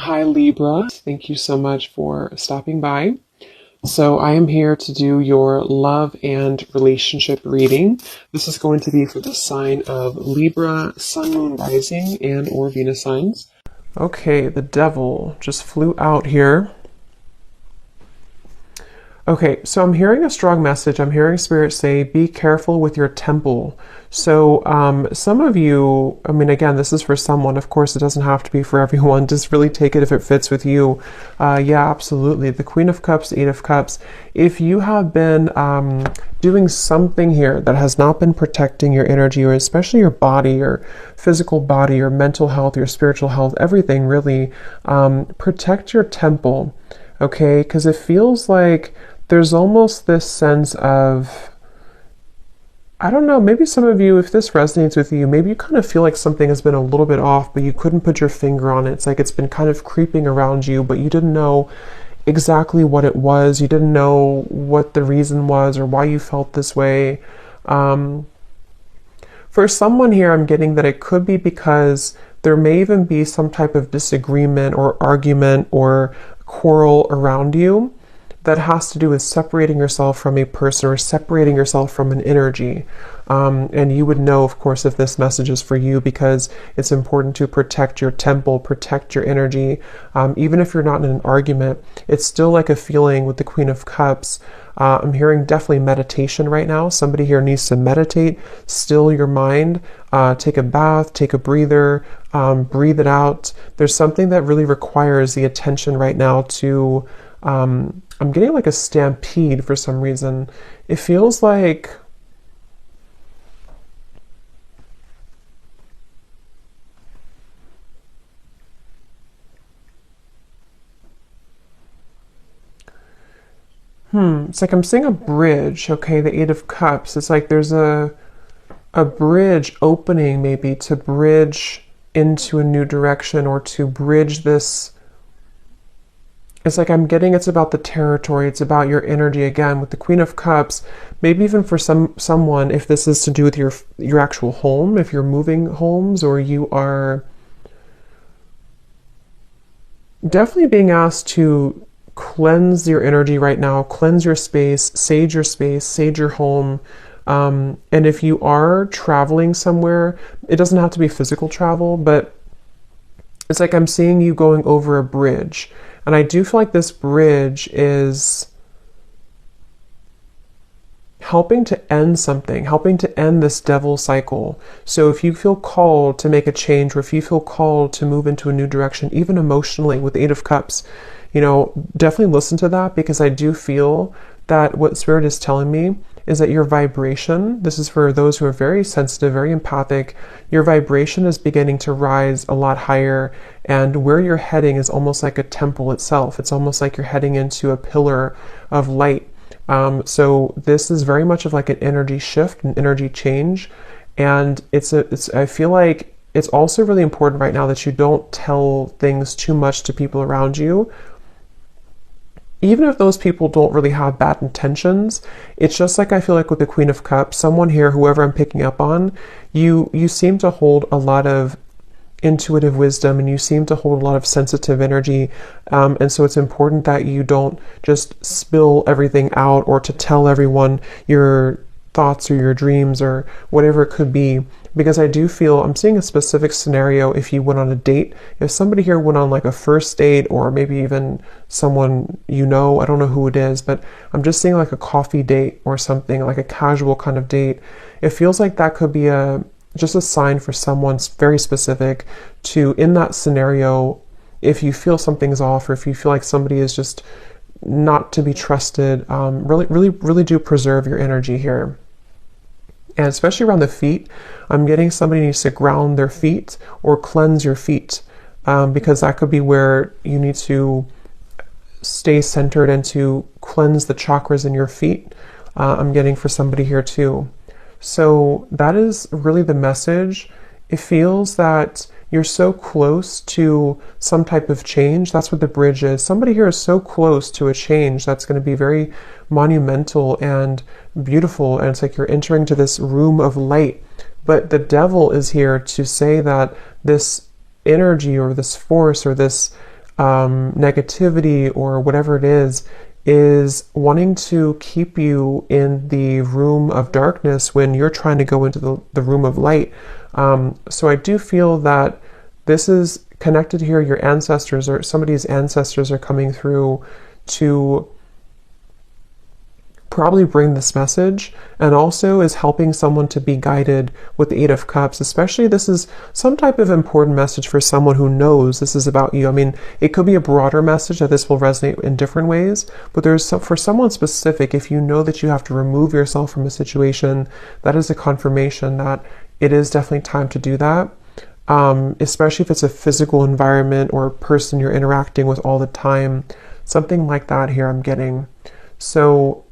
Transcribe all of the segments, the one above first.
Hi Libra, thank you so much for stopping by. So I am here to do your love and relationship reading. This is going to be for the sign of Libra, Sun, Moon, Rising, and or Venus signs. Okay, the devil just flew out here. Okay, so I'm hearing a strong message. I'm hearing Spirit say, be careful with your temple. So some of you, I mean, again, this is for someone. Of course, it doesn't have to be for everyone. Just really take it if it fits with you. Yeah, absolutely. The Queen of Cups, Eight of Cups. If you have been doing something here that has not been protecting your energy, or especially your body, your physical body, your mental health, your spiritual health, everything really, protect your temple. Okay, because it feels like there's almost this sense of, I don't know, maybe some of you, if this resonates with you, maybe you kind of feel like something has been a little bit off, but you couldn't put your finger on it. It's like it's been kind of creeping around you, but you didn't know exactly what it was. You didn't know what the reason was or why you felt this way. For someone here, I'm getting that it could be because there may even be some type of disagreement or argument or quarrel around you that has to do with separating yourself from a person or separating yourself from an energy. And you would know, of course, if this message is for you, because it's important to protect your temple, protect your energy. Even if you're not in an argument, it's still like a feeling with the Queen of Cups. I'm hearing definitely meditation right now. Somebody here needs to meditate, still your mind, take a bath, take a breather, breathe it out. There's something that really requires the attention right now to, I'm getting like a stampede for some reason. It feels like it's like I'm seeing a bridge, okay, the Eight of Cups. It's like there's a bridge opening, maybe to bridge into a new direction or to bridge this. It's like I'm getting it's about the territory, it's about your energy again with the Queen of Cups. Maybe even for someone, if this is to do with your actual home, if you're moving homes, or you are definitely being asked to cleanse your energy right now, cleanse your space, sage your home. And if you are traveling somewhere, it doesn't have to be physical travel, but it's like I'm seeing you going over a bridge. And I do feel like this bridge is helping to end something, helping to end this devil cycle. So if you feel called to make a change, or if you feel called to move into a new direction, even emotionally with the Eight of Cups, definitely listen to that, because I do feel that what Spirit is telling me is that your vibration, this is for those who are very sensitive, very empathic, your vibration is beginning to rise a lot higher, and where you're heading is almost like a temple itself. It's almost like you're heading into a pillar of light. So this is very much of like an energy shift, an energy change, and I feel like it's also really important right now that you don't tell things too much to people around you. Even if those people don't really have bad intentions, it's just like I feel like with the Queen of Cups, someone here, whoever I'm picking up on, you seem to hold a lot of intuitive wisdom, and you seem to hold a lot of sensitive energy. And so it's important that you don't just spill everything out, or to tell everyone your thoughts or your dreams or whatever it could be, because I do feel I'm seeing a specific scenario. If you went on a date, if somebody here went on like a first date, or maybe even someone I don't know who it is, but I'm just seeing like a coffee date or something, like a casual kind of date. It feels like that could be just a sign for someone very specific to, in that scenario, if you feel something's off, or if you feel like somebody is just not to be trusted, really do preserve your energy here. And especially around the feet, I'm getting somebody needs to ground their feet or cleanse your feet, because that could be where you need to stay centered and to cleanse the chakras in your feet. I'm getting for somebody here too. So that is really the message. It feels that you're so close to some type of change. That's what the bridge is. Somebody here is so close to a change that's going to be very monumental and beautiful. And it's like you're entering to this room of light. But the devil is here to say that this energy or this force or this negativity or whatever it is wanting to keep you in the room of darkness when you're trying to go into the room of light. So I do feel that this is connected here. Your ancestors or somebody's ancestors are coming through to probably bring this message, and also is helping someone to be guided with the Eight of Cups. Especially this is some type of important message for someone who knows this is about you. I mean, it could be a broader message that this will resonate in different ways, but there's some, for someone specific, if you know that you have to remove yourself from a situation, that is a confirmation that it is definitely time to do that. Especially if it's a physical environment or a person you're interacting with all the time, something like that here I'm getting. So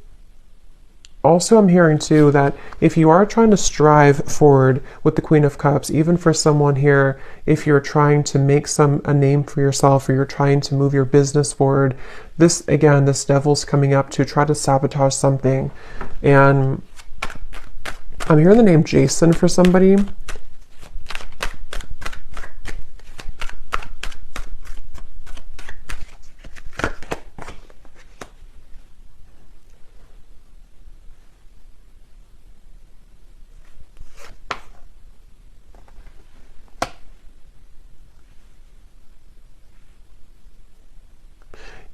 also, I'm hearing too that if you are trying to strive forward with the Queen of Cups, even for someone here, if you're trying to make a name for yourself, or you're trying to move your business forward, this devil's coming up to try to sabotage something. And I'm hearing the name Jason for somebody.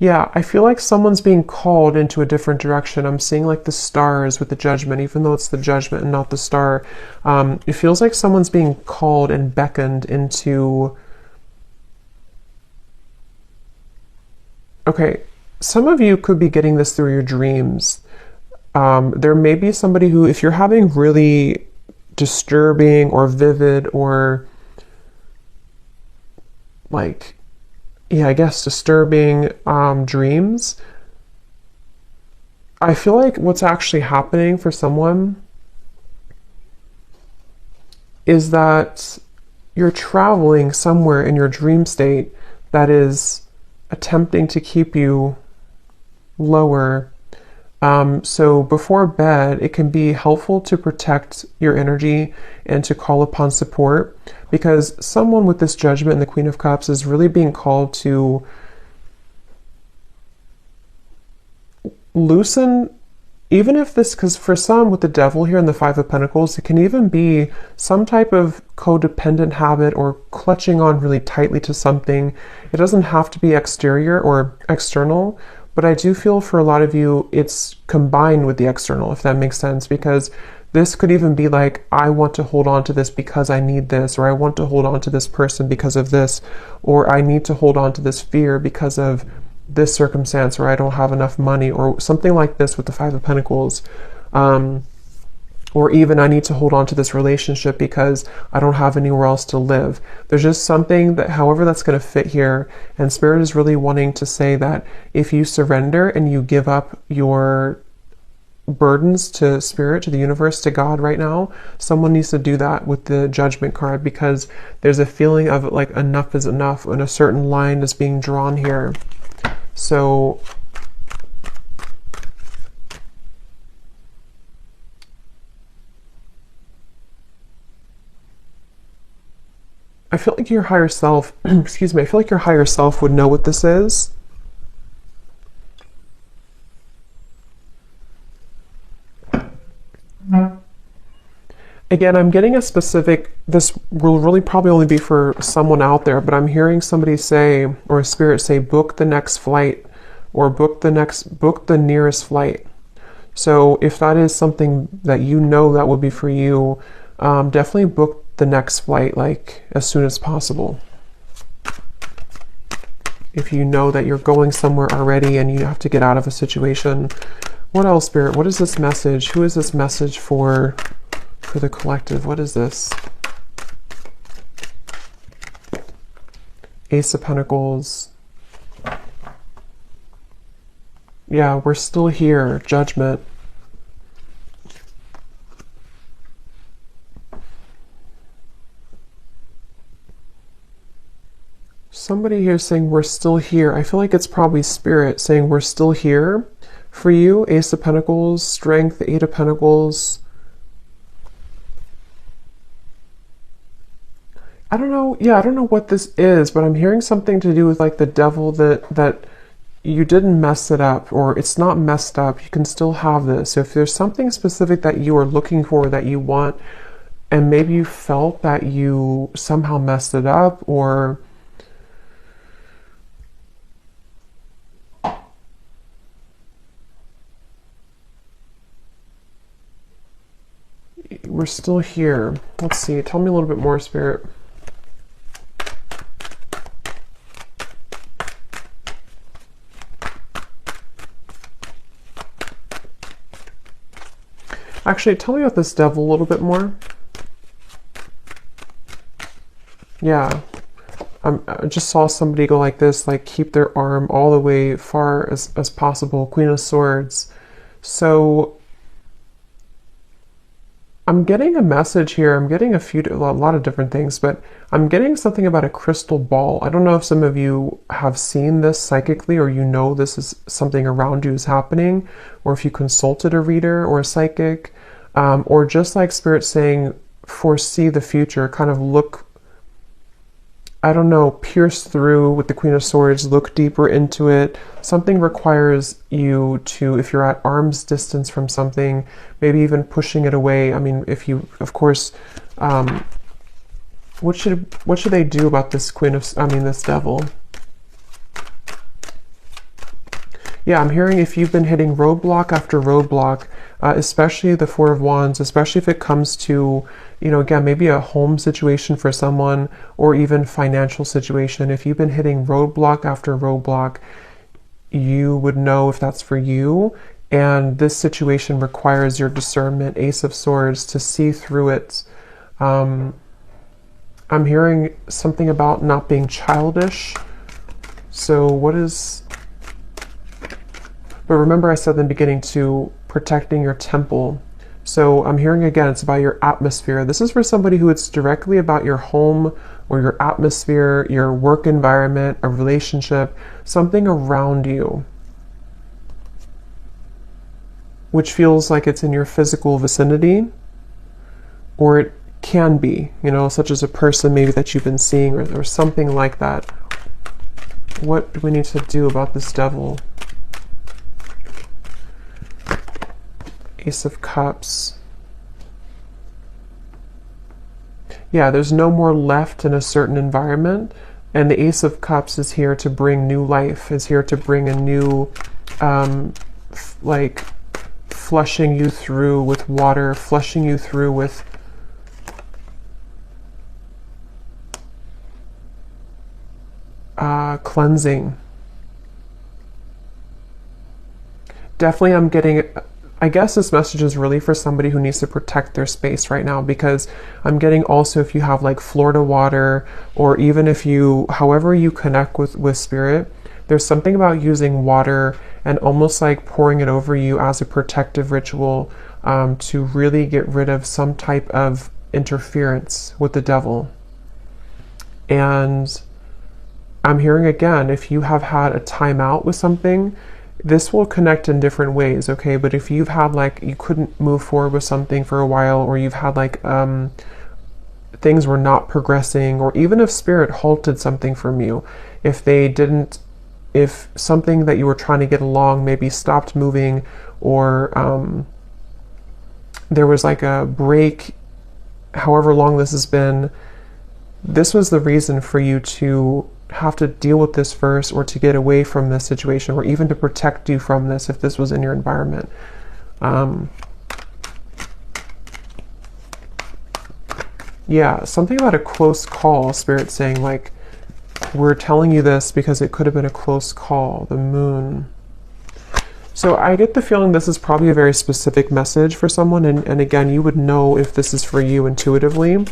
Yeah, I feel like someone's being called into a different direction. I'm seeing like the stars with the Judgment, even though it's the Judgment and not the star. It feels like someone's being called and beckoned into... Okay, some of you could be getting this through your dreams. There may be somebody who, if you're having really disturbing or vivid or like... yeah, I guess disturbing dreams, I feel like what's actually happening for someone is that you're traveling somewhere in your dream state that is attempting to keep you lower. So before bed, it can be helpful to protect your energy and to call upon support, because someone with this Judgment and the Queen of Cups is really being called to loosen, even if this, because for some with the Devil here and the Five of Pentacles, it can even be some type of codependent habit or clutching on really tightly to something. It doesn't have to be exterior or external, but I do feel for a lot of you, it's combined with the external, if that makes sense, because this could even be like, I want to hold on to this because I need this, or I want to hold on to this person because of this, or I need to hold on to this fear because of this circumstance, or I don't have enough money, or something like this with the Five of Pentacles. Or even I need to hold on to this relationship because I don't have anywhere else to live. There's just something that, however that's going to fit here, and Spirit is really wanting to say that if you surrender and you give up your burdens to Spirit, to the universe, to God right now, someone needs to do that with the Judgment card, because there's a feeling of like enough is enough, and a certain line is being drawn here. So I feel like your higher self, excuse me, I feel like your higher self would know what this is. Again, I'm getting a specific, this will really probably only be for someone out there, but I'm hearing somebody say, or a spirit say, book the next flight, or book the nearest flight. So if that is something that you know that would be for you, definitely book the next flight, like as soon as possible. If you know that you're going somewhere already and you have to get out of a situation. What else, Spirit? What is this message? Who is this message for the collective? What is this? Ace of Pentacles. Yeah, we're still here. Judgment. Somebody here saying we're still here. I feel like it's probably Spirit saying we're still here for you. Ace of Pentacles, Strength, Eight of Pentacles. I don't know. Yeah, I don't know what this is, but I'm hearing something to do with like the devil, that you didn't mess it up, or it's not messed up. You can still have this. So if there's something specific that you are looking for, that you want, and maybe you felt that you somehow messed it up, or we're still here. Let's see. Tell me a little bit more, Spirit. Actually, tell me about this devil a little bit more. Yeah. I just saw somebody go like this, like keep their arm all the way far as possible. Queen of Swords. So I'm getting a message here. I'm getting a lot of different things, but I'm getting something about a crystal ball. I don't know if some of you have seen this psychically, or you know this is something around you is happening, or if you consulted a reader or a psychic, or just like Spirit saying, foresee the future, kind of look, I don't know, pierce through with the Queen of Swords, look deeper into it. Something requires you to, if you're at arm's distance from something, maybe even pushing it away. I mean, if you, of course, what should they do about this this devil? Yeah, I'm hearing if you've been hitting roadblock after roadblock, especially the Four of Wands, especially if it comes to, again, maybe a home situation for someone, or even financial situation. If you've been hitting roadblock after roadblock, you would know if that's for you. And this situation requires your discernment, Ace of Swords, to see through it. I'm hearing something about not being childish. So what is... But remember I said in the beginning to protecting your temple. So I'm hearing again, it's about your atmosphere. This is for somebody who it's directly about your home or your atmosphere, your work environment, a relationship, something around you, which feels like it's in your physical vicinity, or it can be, such as a person maybe that you've been seeing, or something like that. What do we need to do about this devil? Ace of Cups. Yeah, there's no more left in a certain environment, and the Ace of Cups is here to bring new life, is here to bring a new, like flushing you through with water, flushing you through with cleansing. Definitely I'm getting... I guess this message is really for somebody who needs to protect their space right now, because I'm getting also if you have like Florida water, or even if you, however you connect with Spirit, there's something about using water and almost like pouring it over you as a protective ritual, to really get rid of some type of interference with the devil. And I'm hearing again, if you have had a timeout with something, this will connect in different ways, okay? But if you've had like, you couldn't move forward with something for a while, or you've had like, things were not progressing, or even if Spirit halted something from you, if something that you were trying to get along maybe stopped moving, or there was like a break, however long this has been, this was the reason for you to have to deal with this first, or to get away from this situation, or even to protect you from this if this was in your environment. Yeah, something about a close call, Spirit saying like, we're telling you this because it could have been a close call, the Moon. So I get the feeling this is probably a very specific message for someone, and again, you would know if this is for you intuitively.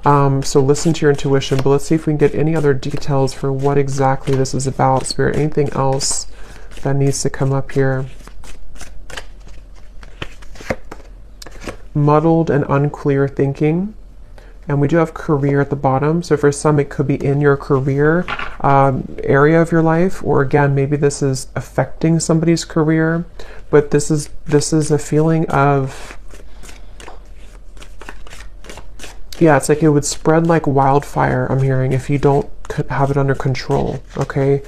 So listen to your intuition, but let's see if we can get any other details for what exactly this is about, Spirit. Anything else that needs to come up here? Muddled and unclear thinking. And we do have career at the bottom. So for some, it could be in your career area of your life, or again, maybe this is affecting somebody's career, but this is a feeling of, yeah, it's like it would spread like wildfire, I'm hearing, if you don't have it under control, okay?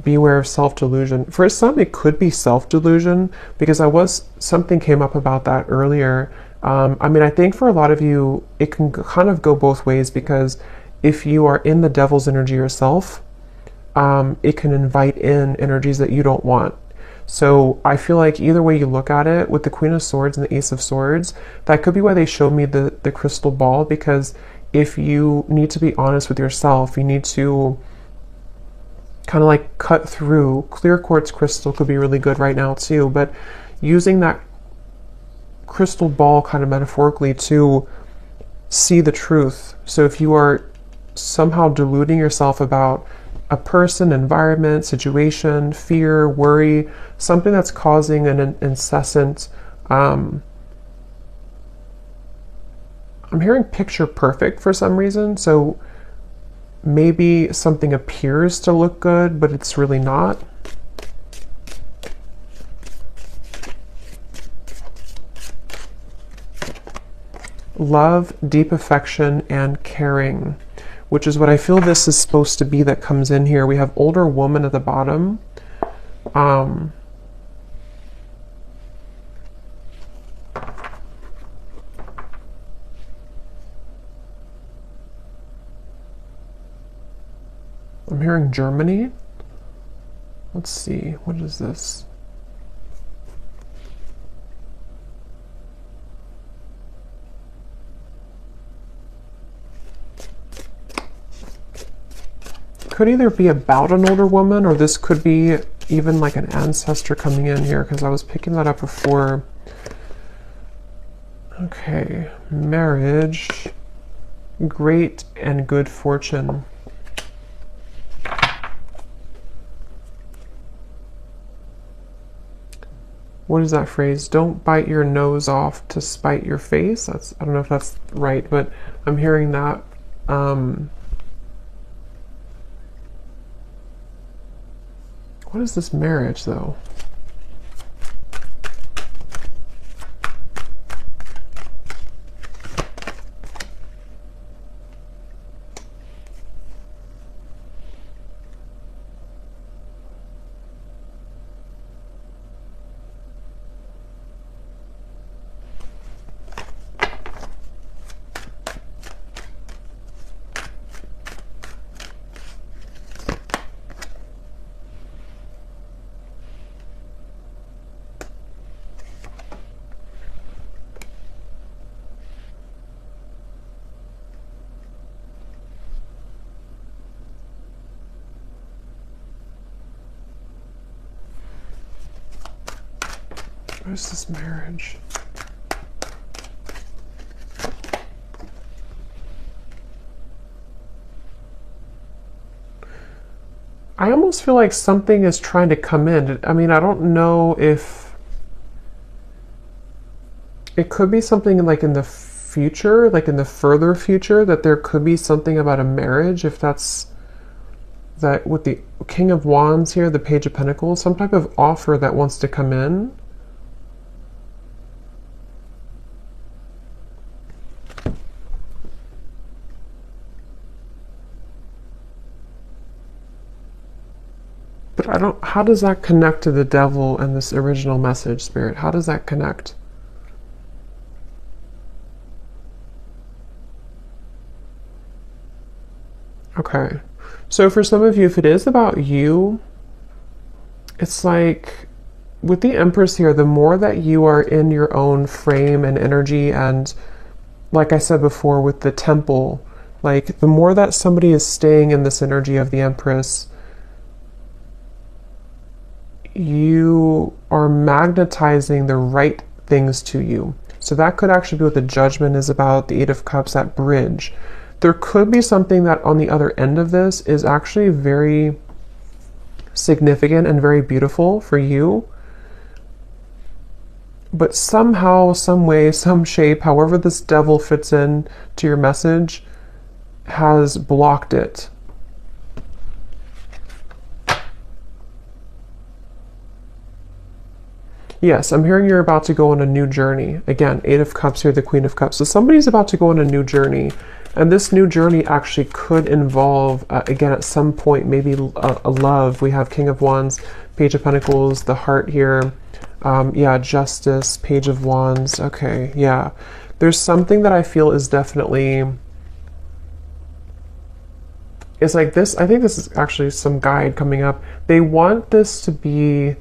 Beware of self-delusion. For some, it could be self-delusion, because something came up about that earlier. I mean, I think for a lot of you, it can kind of go both ways, because if you are in the devil's energy yourself, it can invite in energies that you don't want. So I feel like either way you look at it, with the Queen of Swords and the Ace of Swords, that could be why they showed me the crystal ball, because if you need to be honest with yourself, you need to kind of like cut through. Clear quartz crystal could be really good right now too, but using that crystal ball kind of metaphorically to see the truth. So if you are somehow deluding yourself about a person, environment, situation, fear, worry, something that's causing an incessant, I'm hearing picture perfect for some reason. So maybe something appears to look good, but it's really not. Love, deep affection, and caring, which is what I feel this is supposed to be that comes in here. We have older woman at the bottom. I'm hearing Germany. Let's see, what is this? Could either be about an older woman, or this could be even like an ancestor coming in here, because I was picking that up before. Okay, marriage, great and good fortune. What is that phrase? Don't bite your nose off to spite your face. I don't know if that's right, but I'm hearing that. What is this marriage, though? What is this marriage? I almost feel like something is trying to come in. I mean, I don't know if it could be something like in the future, like in the further future, that there could be something about a marriage, if that's that with the King of Wands here, the Page of Pentacles, some type of offer that wants to come in. But I don't, how does that connect to the devil and this original message, Spirit? How does that connect? Okay. So for some of you, if it is about you, it's like with the Empress here, the more that you are in your own frame and energy, and like I said before with the Temple, like the more that somebody is staying in this energy of the Empress, you are magnetizing the right things to you. So that could actually be what the Judgment is about, the Eight of Cups, that bridge. There could be something that on the other end of this is actually very significant and very beautiful for you. But somehow, some way, some shape, however this devil fits in to your message, has blocked it. Yes, I'm hearing you're about to go on a new journey. Again, Eight of Cups here, the Queen of Cups. So somebody's about to go on a new journey. And this new journey actually could involve, again, at some point, maybe a love. We have King of Wands, Page of Pentacles, the Heart here. Yeah, Justice, Page of Wands. Okay, yeah. There's something that I feel is definitely... It's like this. I think this is actually some guide coming up. They want this to be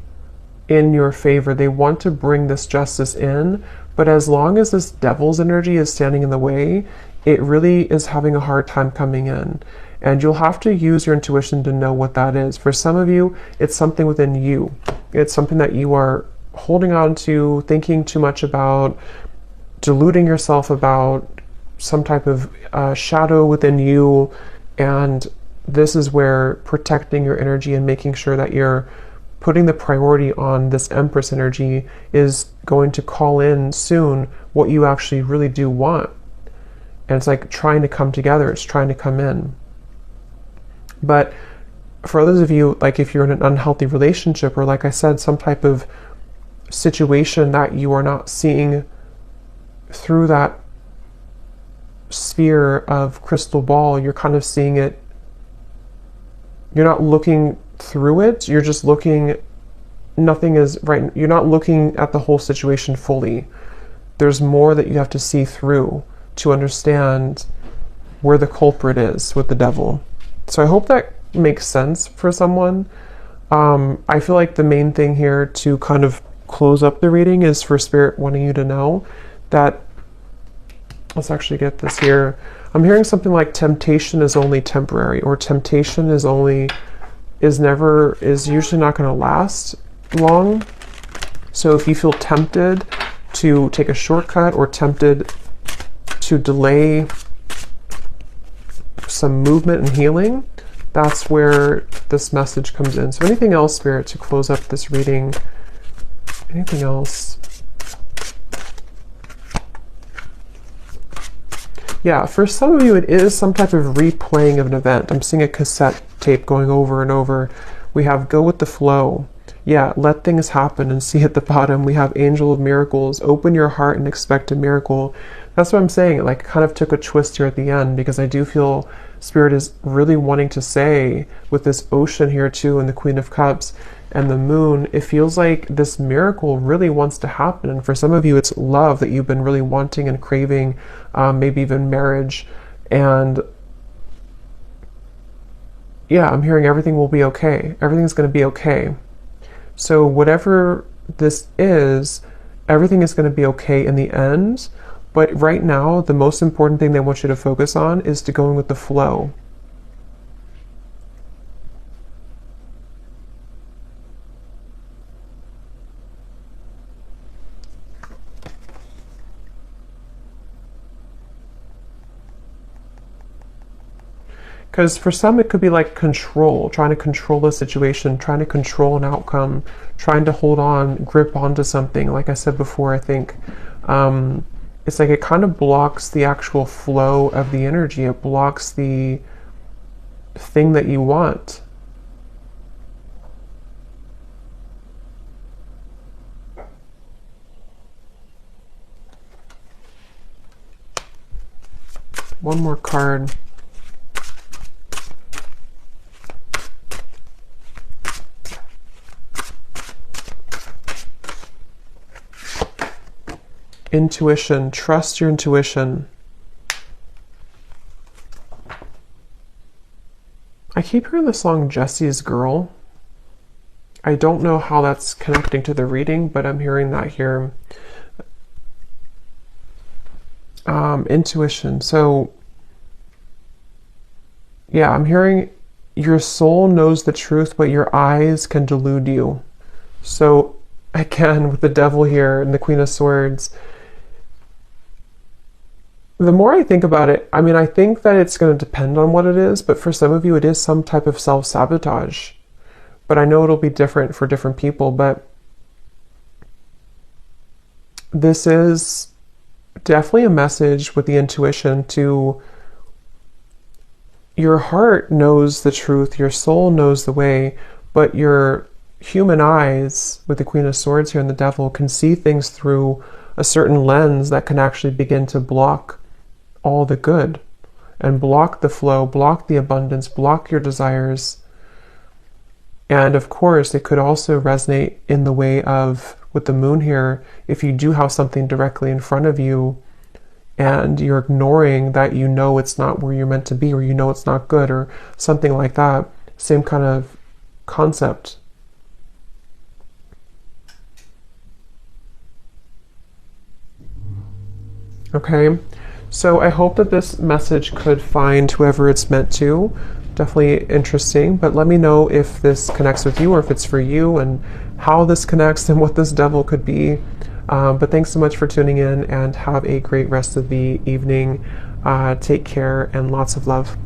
in your favor. They want to bring this justice in, but as long as this devil's energy is standing in the way, it really is having a hard time coming in. And you'll have to use your intuition to know what that is. For some of you, it's something within you. It's something that you are holding on to, thinking too much about, deluding yourself about, some type of shadow within you. And this is where protecting your energy and making sure that you're putting the priority on this Empress energy is going to call in soon what you actually really do want. And it's like trying to come together. It's trying to come in. But for others of you, like if you're in an unhealthy relationship, or like I said, some type of situation that you are not seeing through that sphere of crystal ball, you're kind of seeing it, you're not looking through it, you're just looking, nothing is right, you're not looking at the whole situation fully. There's more that you have to see through to understand where the culprit is with the devil. So I hope that makes sense for someone. I feel like the main thing here to kind of close up the reading is for Spirit wanting you to know that, let's actually get this here. I'm hearing something like temptation is only temporary, or temptation is usually not going to last long. So if you feel tempted to take a shortcut or tempted to delay some movement and healing, that's where this message comes in. So anything else, Spirit, to close up this reading? Anything else? Yeah, for some of you, it is some type of replaying of an event. I'm seeing a cassette tape going over and over. We have go with the flow. Yeah, let things happen and see at the bottom. We have Angel of Miracles. Open your heart and expect a miracle. That's what I'm saying. It like kind of took a twist here at the end, because I do feel Spirit is really wanting to say with this ocean here too, and the Queen of Cups and the Moon, it feels like this miracle really wants to happen. And for some of you, it's love that you've been really wanting and craving, maybe even marriage. And yeah, I'm hearing everything will be okay. Everything's going to be okay. So whatever this is, everything is going to be okay in the end. But right now, the most important thing they want you to focus on is to going with the flow. Because for some, it could be like control, trying to control the situation, trying to control an outcome, trying to hold on, grip onto something. Like I said before, I think it's like it kind of blocks the actual flow of the energy. It blocks the thing that you want. One more card. Intuition. Trust your intuition. I keep hearing the song Jesse's Girl. I don't know how that's connecting to the reading, but I'm hearing that here. Intuition. So, yeah, I'm hearing your soul knows the truth, but your eyes can delude you. So, again, with the devil here and the Queen of Swords, the more I think about it, I mean, I think that it's going to depend on what it is, but for some of you, it is some type of self-sabotage. But I know it'll be different for different people, but this is definitely a message with the intuition to your heart knows the truth, your soul knows the way, but your human eyes, with the Queen of Swords here and the Devil, can see things through a certain lens that can actually begin to block all the good and block the flow, block the abundance, block your desires. And of course, it could also resonate in the way of, with the moon here, if you do have something directly in front of you and you're ignoring that, you know it's not where you're meant to be, or you know it's not good, or something like that. Same kind of concept. Okay, so I hope that this message could find whoever it's meant to. Definitely interesting, but let me know if this connects with you, or if it's for you, and how this connects and what this devil could be. But thanks so much for tuning in, and have a great rest of the evening. Take care and lots of love.